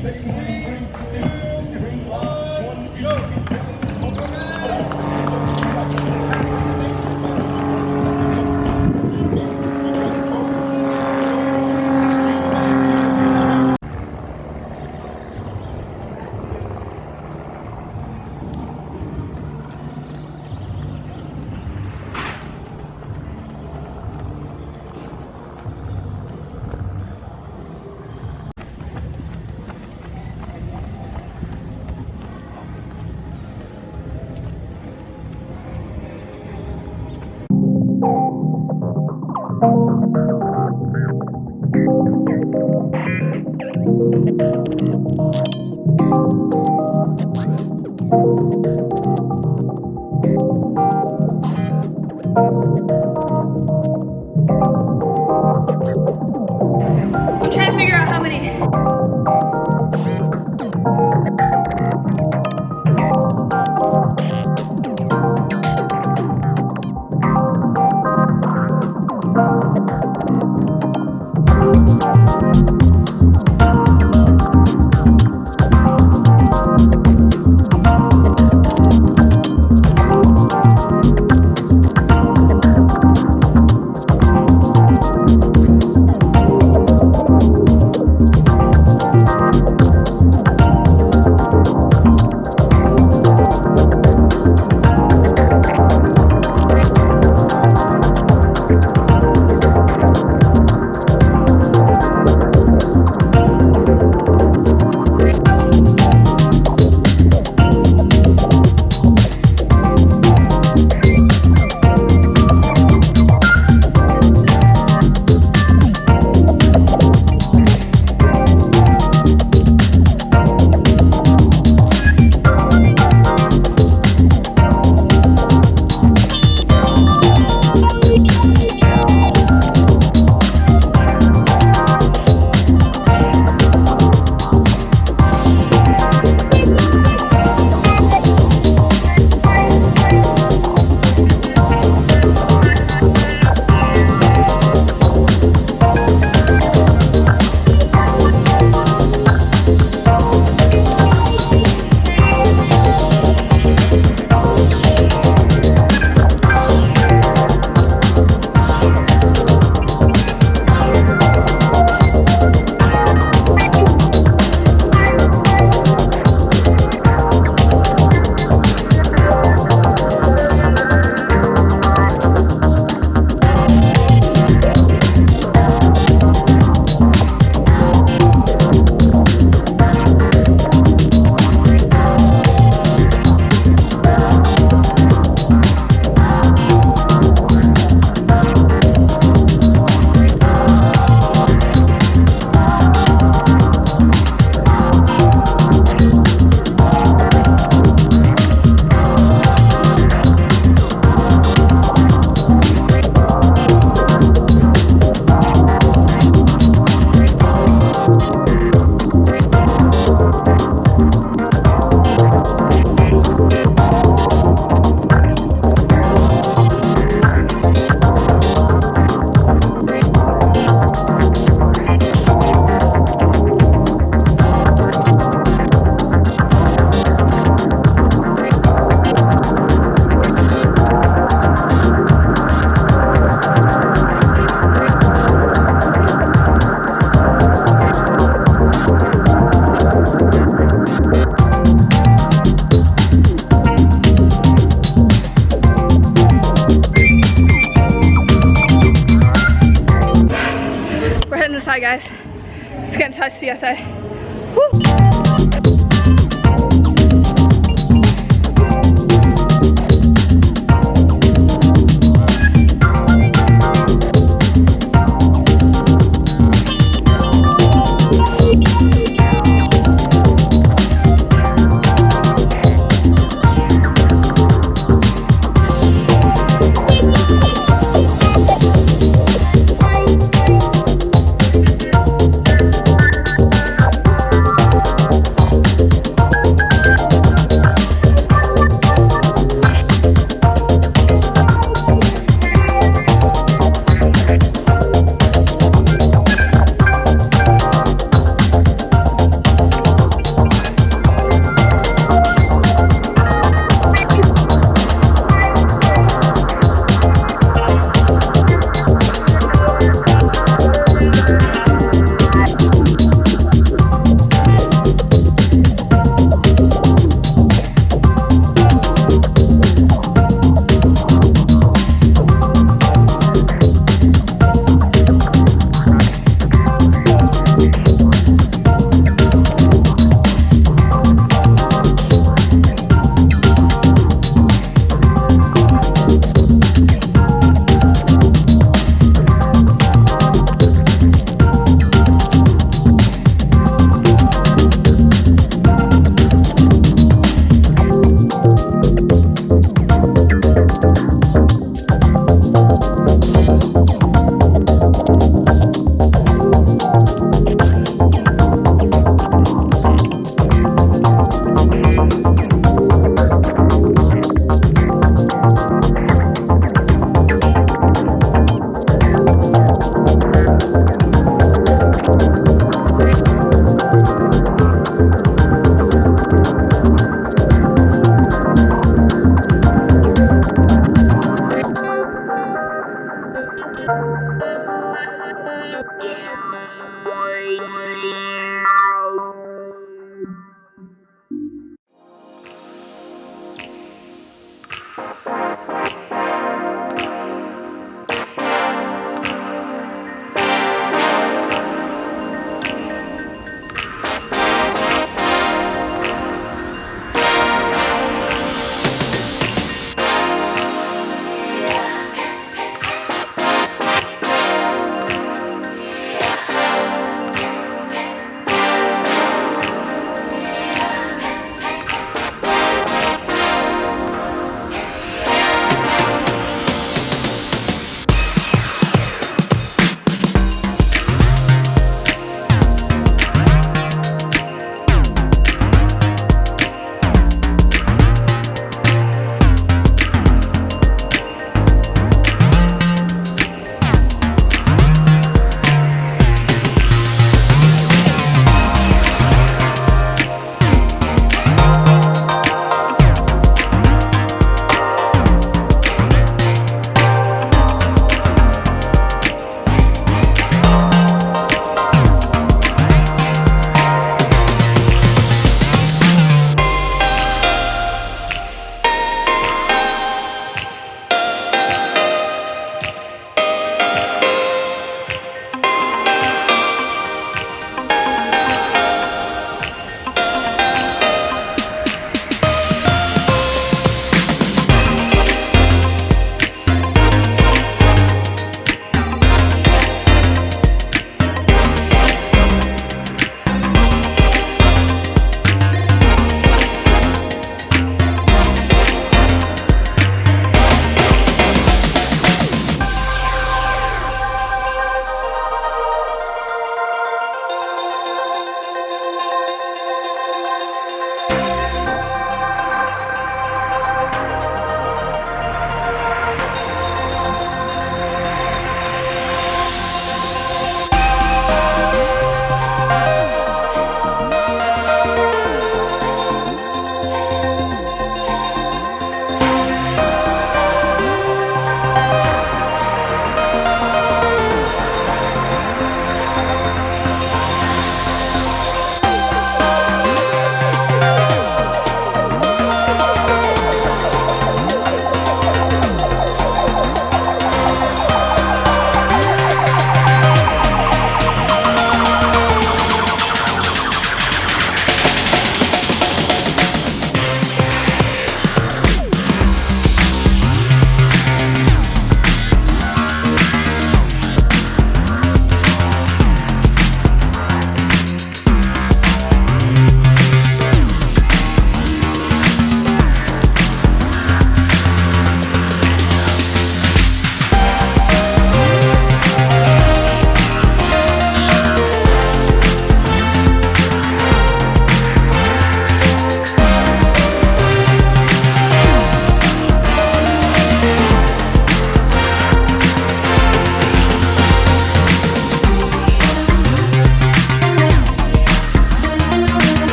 I'm trying to figure out how many. Hi guys, just getting to CSA. Woo.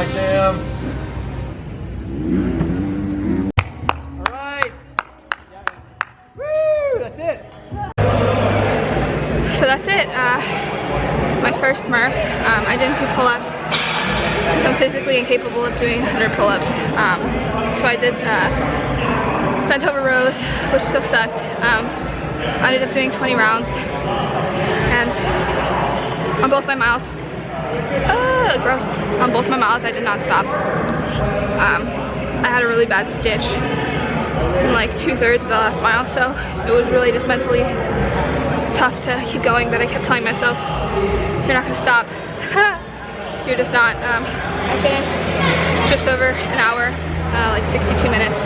right, Sam. All right. Woo! That's it. So that's it. My first Murph. I didn't do pull-ups because I'm physically incapable of doing 100 pull-ups. So I did bent over rows, which still sucked. I ended up doing 20 rounds, and on both my miles, gross. On both my miles, I did not stop. I had a really bad stitch in like 2/3 of the last mile, so it was really just mentally tough to keep going, but I kept telling myself, you're not gonna stop. You're just not. I finished just over an hour, like 62 minutes,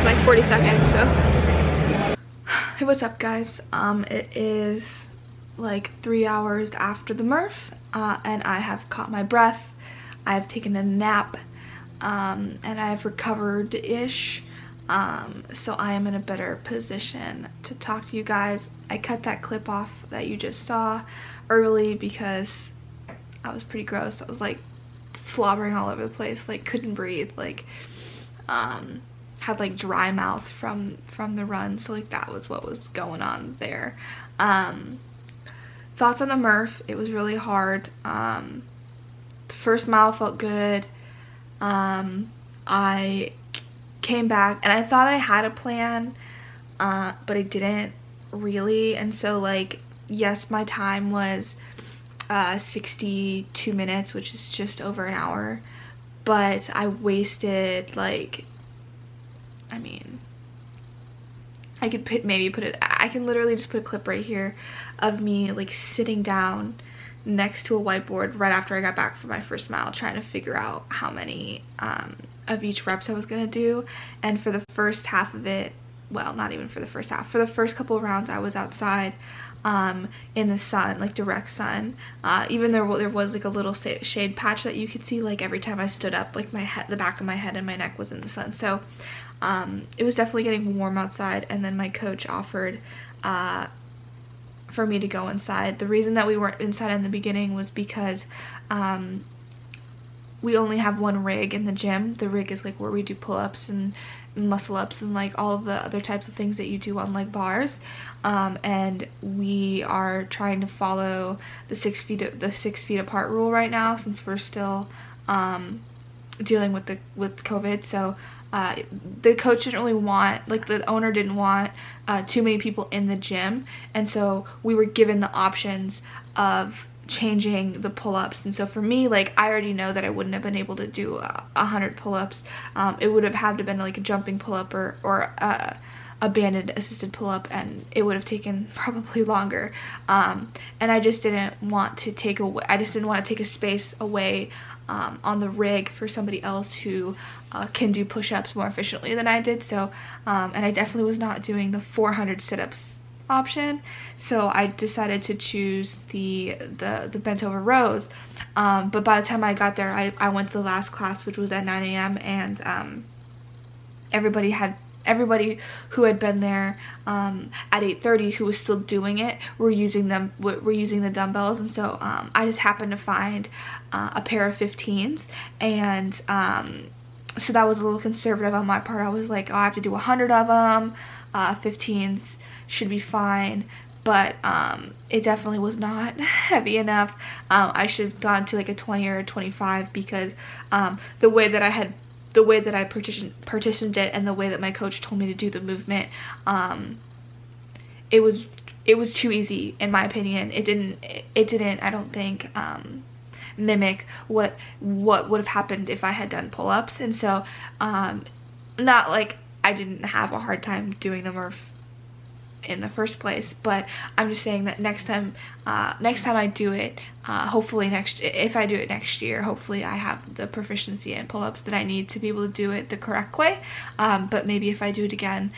like 40 seconds, so. Hey, what's up guys? It is like 3 hours after the Murph, and I have caught my breath. I have taken a nap, and I have recovered-ish. So I am in a better position to talk to you guys. I cut that clip off that you just saw early because I was pretty gross. I was like slobbering all over the place, like couldn't breathe, like had like dry mouth from the run, so like that was what was going on there. Thoughts on the Murph: it was really hard. The first mile felt good. I came back and I thought I had a plan, but I didn't really, and so like, yes, my time was 62 minutes, which is just over an hour, but I wasted like, I mean, I could I can literally just put a clip right here of me like sitting down next to a whiteboard right after I got back from my first mile, trying to figure out how many of each reps I was gonna do. And for the first half of it, well, not even for the first half, for the first couple of rounds I was outside in the sun, like direct sun. Even there was like a little shade patch that you could see, like every time I stood up, like my head, the back of my head and my neck was in the sun. So it was definitely getting warm outside, and then my coach offered for me to go inside. The reason that we weren't inside in the beginning was because we only have one rig in the gym. The rig is like where we do pull-ups and muscle ups and like all of the other types of things that you do on like bars, and we are trying to follow the 6 feet apart rule right now, since we're still dealing with COVID. So the coach didn't really want, like the owner didn't want too many people in the gym, and so we were given the options of changing the pull-ups. And so for me, like, I already know that I wouldn't have been able to do 100 pull-ups. It would have had to been like a jumping pull-up or a banded assisted pull-up, and it would have taken probably longer. And I just didn't want to take a space away on the rig for somebody else who can do push-ups more efficiently than I did. So and I definitely was not doing the 400 sit-ups option, so I decided to choose the bent over rows. But by the time I got there, I went to the last class, which was at 9 a.m. and everybody who had been there at 8:30 who was still doing it were using the dumbbells. And so I just happened to find a pair of 15s, and so that was a little conservative on my part. I was like, oh, I have to do 100 of them. 15s should be fine, but it definitely was not heavy enough. I should have gone to like a 20 or a 25, because the way that I partitioned it and the way that my coach told me to do the movement, it was too easy in my opinion. It didn't I don't think mimic what would have happened if I had done pull-ups. And so not like I didn't have a hard time doing the Murph in the first place, but I'm just saying that next time I do it, hopefully if I do it next year, hopefully I have the proficiency in pull-ups that I need to be able to do it the correct way. But maybe if I do it again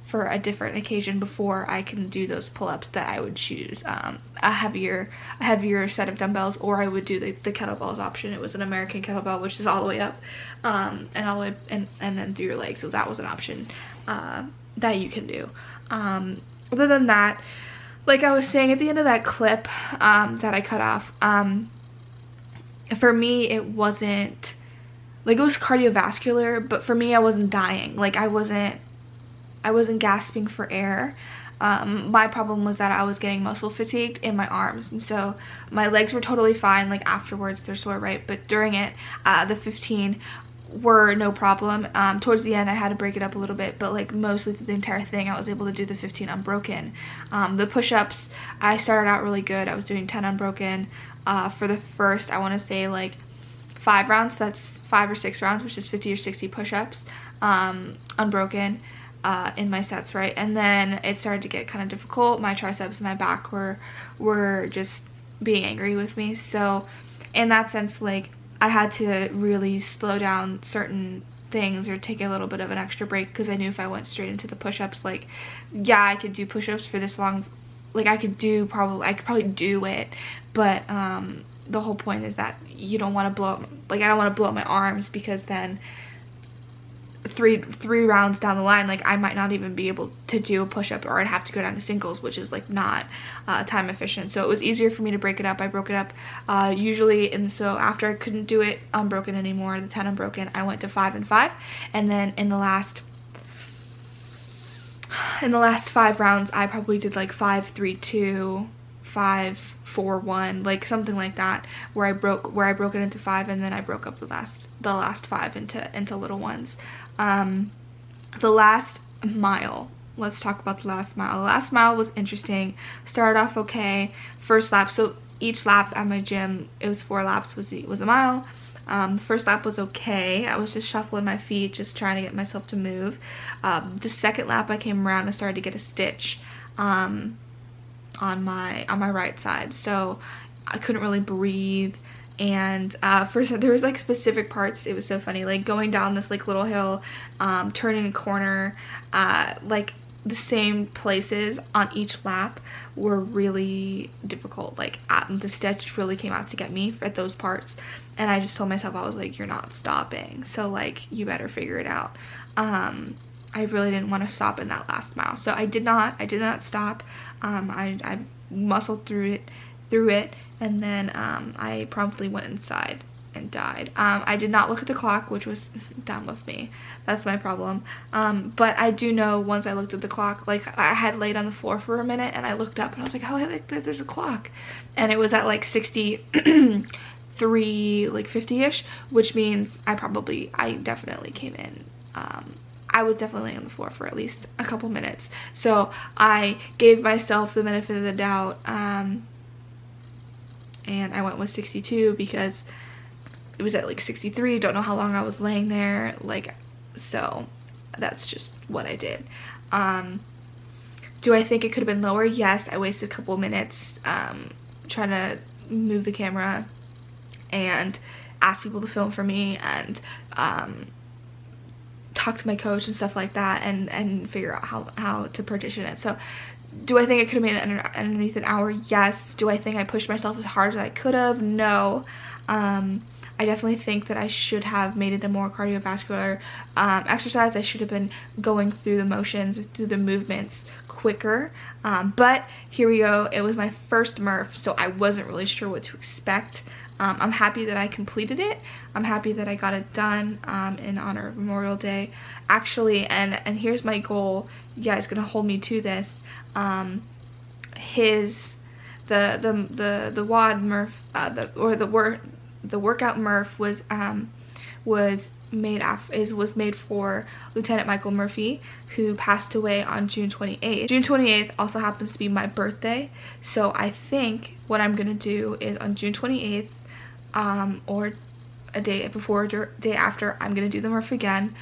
for a different occasion before I can do those pull-ups, that I would choose a heavier set of dumbbells, or I would do the kettlebells option. It was an American kettlebell, which is all the way up and all the way and then through your legs. So that was an option that you can do. Other than that, like I was saying at the end of that clip that I cut off, for me, it wasn't, like, it was cardiovascular, but for me, I wasn't dying. Like, I wasn't gasping for air. My problem was that I was getting muscle fatigued in my arms, and so my legs were totally fine. Like, afterwards they're sore, right? But during it, the 15 were no problem. Towards the end I had to break it up a little bit, but like mostly through the entire thing I was able to do the 15 unbroken. The push-ups, I started out really good. I was doing 10 unbroken for the first, I want to say, like 5 rounds. So that's 5 or 6 rounds, which is 50 or 60 push-ups unbroken in my sets, right? And then it started to get kind of difficult. My triceps and my back were just being angry with me. So in that sense, like, I had to really slow down certain things or take a little bit of an extra break, because I knew if I went straight into the push-ups, like, yeah, I could do push-ups for this long. Like, I could probably do it, but the whole point is that you don't want to blow up, like, I don't want to blow up my arms, because then three rounds down the line, like, I might not even be able to do a push-up, or I'd have to go down to singles, which is like not time efficient. So it was easier for me to break it up. I broke it up usually, and so after I couldn't do it unbroken anymore, the 10 unbroken, I went to 5 and 5, and then in the last 5 rounds I probably did like 5 3 2 5 4 1, like something like that, where I broke it into 5, and then I broke up the last 5 into little ones. The last mile, let's talk about the last mile. The last mile was interesting. Started off okay. First lap, so each lap at my gym, it was 4 laps, was a mile. The first lap was okay. I was just shuffling my feet, just trying to get myself to move. The second lap I came around and started to get a stitch on my right side, so I couldn't really breathe. And first there was like specific parts, it was so funny, like going down this like little hill, turning a corner, like the same places on each lap were really difficult. Like the stitch really came out to get me at those parts, and I just told myself, I was like, you're not stopping, so like you better figure it out. I really didn't want to stop in that last mile, so I did not stop. I muscled through it, and then I promptly went inside and died. I did not look at the clock, which was dumb of me. That's my problem. But I do know, once I looked at the clock, like I had laid on the floor for a minute, and I looked up and I was like, oh, there's a clock, and it was at like 63, like 50-ish, which means I definitely came in. I was definitely on the floor for at least a couple minutes, so I gave myself the benefit of the doubt, and I went with 62 because it was at like 63. Don't know how long I was laying there, like, so that's just what I did. Do I think it could have been lower? Yes. I wasted a couple minutes trying to move the camera and ask people to film for me, and talk to my coach and stuff like that, and figure out how to partition it. So do I think I could have made it underneath an hour? Yes. Do I think I pushed myself as hard as I could have? No. I definitely think that I should have made it a more cardiovascular exercise. I should have been going through the motions, through the movements quicker. But here we go. It was my first Murph, so I wasn't really sure what to expect. I'm happy that I completed it. I'm happy that I got it done in honor of Memorial Day. Actually, and here's my goal. You guys gonna hold me to this. The WOD Murph, the workout Murph was made for Lieutenant Michael Murphy, who passed away on June 28th. June 28th also happens to be my birthday, so I think what I'm gonna do is on June 28th, or a day before or day after, I'm gonna do the Murph again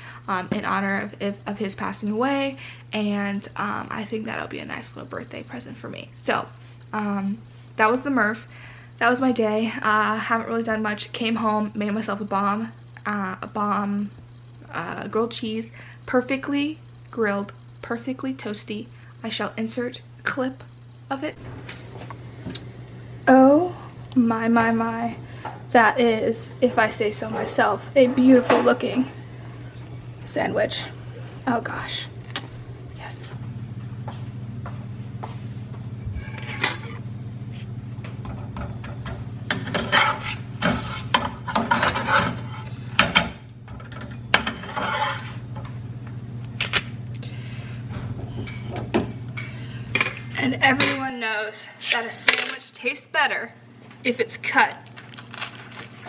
in honor of his passing away, and I think that'll be a nice little birthday present for me. So that was the Murph. That was my day. Haven't really done much. Came home, made myself a bomb grilled cheese, perfectly grilled, perfectly toasty. I shall insert a clip of it. Oh my, that is, if I say so myself, a beautiful looking sandwich. Oh gosh, yes. better if it's cut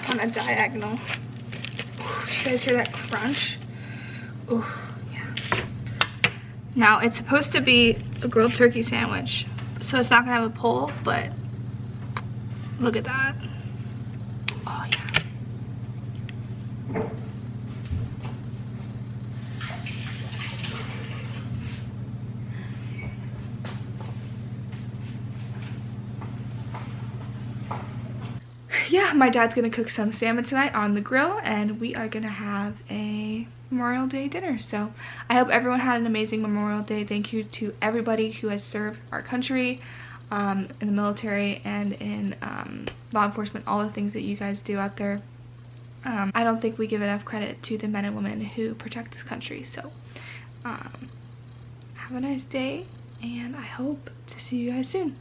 on a diagonal. Ooh, did you guys hear that crunch? Ooh, yeah. Now, it's supposed to be a grilled turkey sandwich, so it's not gonna have a pull, but look at that. Oh, yeah. Yeah, my dad's gonna cook some salmon tonight on the grill, and we are gonna have a Memorial Day dinner. So I hope everyone had an amazing Memorial Day. Thank you to everybody who has served our country in the military and in law enforcement, all the things that you guys do out there. I don't think we give enough credit to the men and women who protect this country. So have a nice day, and I hope to see you guys soon.